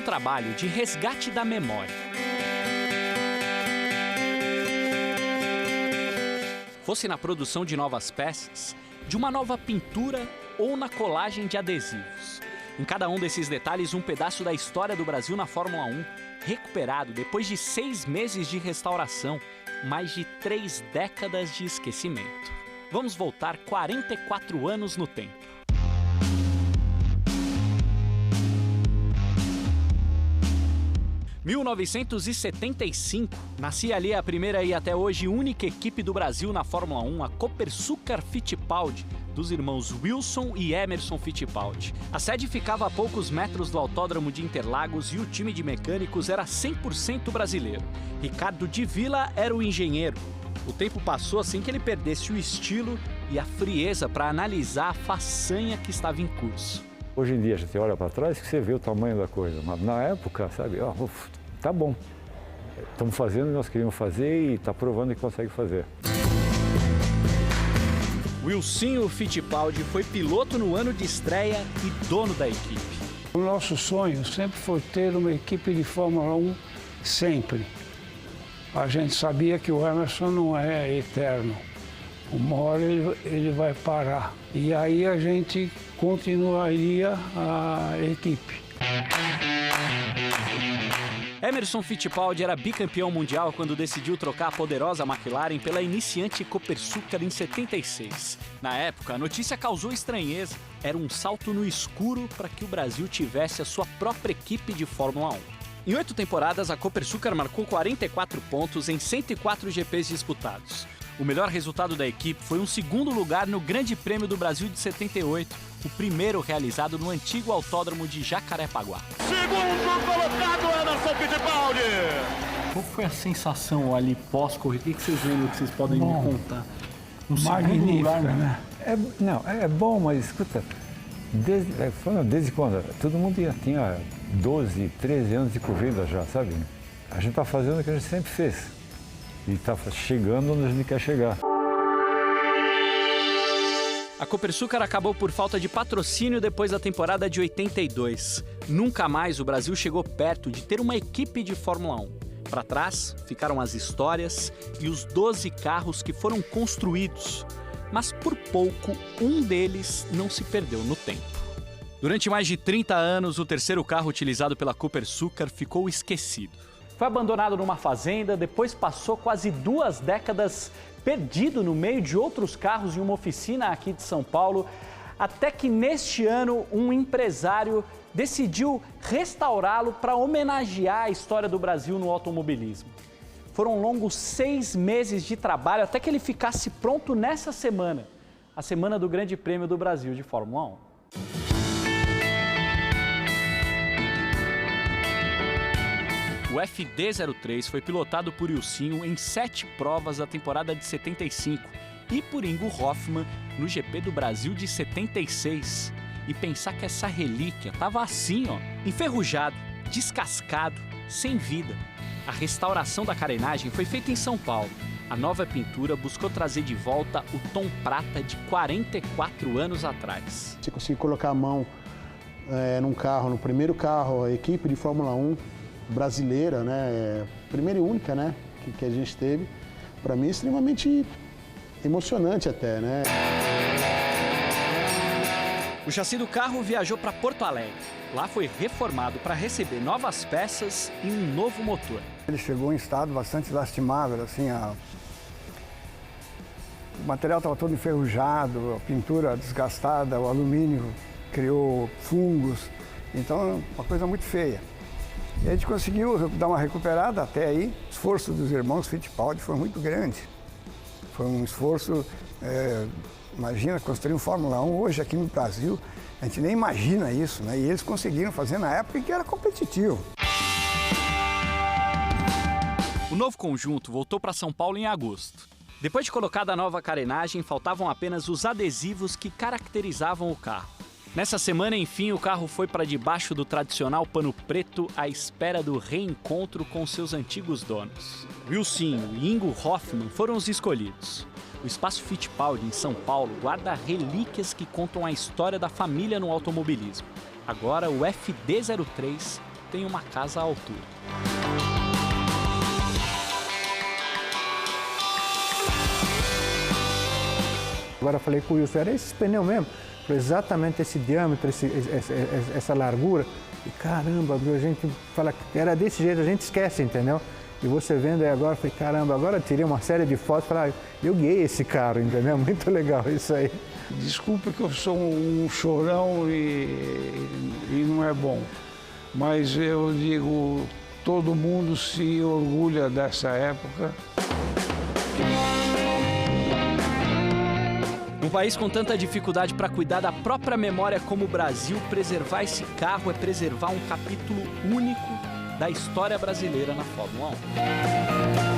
trabalho de resgate da memória. Fosse na produção de novas peças, de uma nova pintura ou na colagem de adesivos. Em cada um desses detalhes, um pedaço da história do Brasil na Fórmula 1, recuperado depois de 6 meses de restauração, mais de 3 décadas de esquecimento. Vamos voltar 44 anos no tempo. Em 1975, nascia ali a primeira e até hoje única equipe do Brasil na Fórmula 1, a Copersucar Fittipaldi, dos irmãos Wilson e Emerson Fittipaldi. A sede ficava a poucos metros do Autódromo de Interlagos e o time de mecânicos era 100% brasileiro. Ricardo de Villa era o engenheiro. O tempo passou sem que ele perdesse o estilo e a frieza para analisar a façanha que estava em curso. Hoje em dia, a gente olha para trás e você vê o tamanho da coisa, mas na época, sabe, tá bom, estamos fazendo o que nós queríamos fazer e está provando que consegue fazer. Wilsinho Fittipaldi foi piloto no ano de estreia e dono da equipe. O nosso sonho sempre foi ter uma equipe de Fórmula 1, sempre. A gente sabia que o Emerson não é eterno. Uma hora ele vai parar. E aí a gente continuaria a equipe. Emerson Fittipaldi era bicampeão mundial quando decidiu trocar a poderosa McLaren pela iniciante Copersucar em 76. Na época, a notícia causou estranheza. Era um salto no escuro para que o Brasil tivesse a sua própria equipe de Fórmula 1. Em 8 temporadas, a Copersucar marcou 44 pontos em 104 GPs disputados. O melhor resultado da equipe foi um 2º lugar no Grande Prêmio do Brasil de 78, o primeiro realizado no antigo autódromo de Jacarepaguá. Segundo colocado, Emerson Fittipaldi! Qual foi a sensação ali pós-corrida? O que vocês lembram que vocês podem me contar? Um Magnífica, lugar, né? É bom, mas escuta, desde quando? Todo mundo tinha 12, 13 anos de corrida já, sabe? A gente está fazendo o que a gente sempre fez. E está chegando onde a gente quer chegar. A Copersucar acabou por falta de patrocínio depois da temporada de 82. Nunca mais o Brasil chegou perto de ter uma equipe de Fórmula 1. Para trás ficaram as histórias e os 12 carros que foram construídos. Mas por pouco, um deles não se perdeu no tempo. Durante mais de 30 anos, o terceiro carro utilizado pela Copersucar ficou esquecido. Foi abandonado numa fazenda, depois passou quase 2 décadas perdido no meio de outros carros em uma oficina aqui de São Paulo, até que neste ano um empresário decidiu restaurá-lo para homenagear a história do Brasil no automobilismo. Foram longos 6 meses de trabalho até que ele ficasse pronto nessa semana, a semana do Grande Prêmio do Brasil de Fórmula 1. O FD03 foi pilotado por Wilsinho em 7 provas da temporada de 75 e por Ingo Hoffmann no GP do Brasil de 76. E pensar que essa relíquia estava assim, enferrujado, descascado, sem vida. A restauração da carenagem foi feita em São Paulo. A nova pintura buscou trazer de volta o tom prata de 44 anos atrás. Você conseguir colocar a mão num carro, no primeiro carro, a equipe de Fórmula 1, brasileira, né? Primeira e única, né? Que a gente teve. Para mim é extremamente emocionante até, né? O chassi do carro viajou para Porto Alegre. Lá foi reformado para receber novas peças e um novo motor. Ele chegou em estado bastante lastimável, assim, o material estava todo enferrujado, a pintura desgastada, o alumínio criou fungos, então uma coisa muito feia. E a gente conseguiu dar uma recuperada até aí. O esforço dos irmãos Fittipaldi foi muito grande. Foi um esforço, imagina, construir um Fórmula 1 hoje aqui no Brasil, a gente nem imagina isso, né? E eles conseguiram fazer na época em que era competitivo. O novo conjunto voltou para São Paulo em agosto. Depois de colocada a nova carenagem, faltavam apenas os adesivos que caracterizavam o carro. Nessa semana, enfim, o carro foi para debaixo do tradicional pano preto à espera do reencontro com seus antigos donos. Wilsinho e Ingo Hoffmann foram os escolhidos. O Espaço Fittipaldi, em São Paulo, guarda relíquias que contam a história da família no automobilismo. Agora, o FD03 tem uma casa à altura. Agora eu falei com o Wilson, era esse pneu mesmo? Falei, exatamente esse diâmetro, essa largura. E caramba, a gente fala que era desse jeito, a gente esquece, entendeu? E você vendo aí agora, eu falei, caramba, agora eu tirei uma série de fotos e falei, eu guiei esse carro, entendeu? Muito legal isso aí. Desculpe que eu sou um chorão e não é bom, mas eu digo, todo mundo se orgulha dessa época. Um país com tanta dificuldade para cuidar da própria memória como o Brasil, preservar esse carro é preservar um capítulo único da história brasileira na Fórmula 1.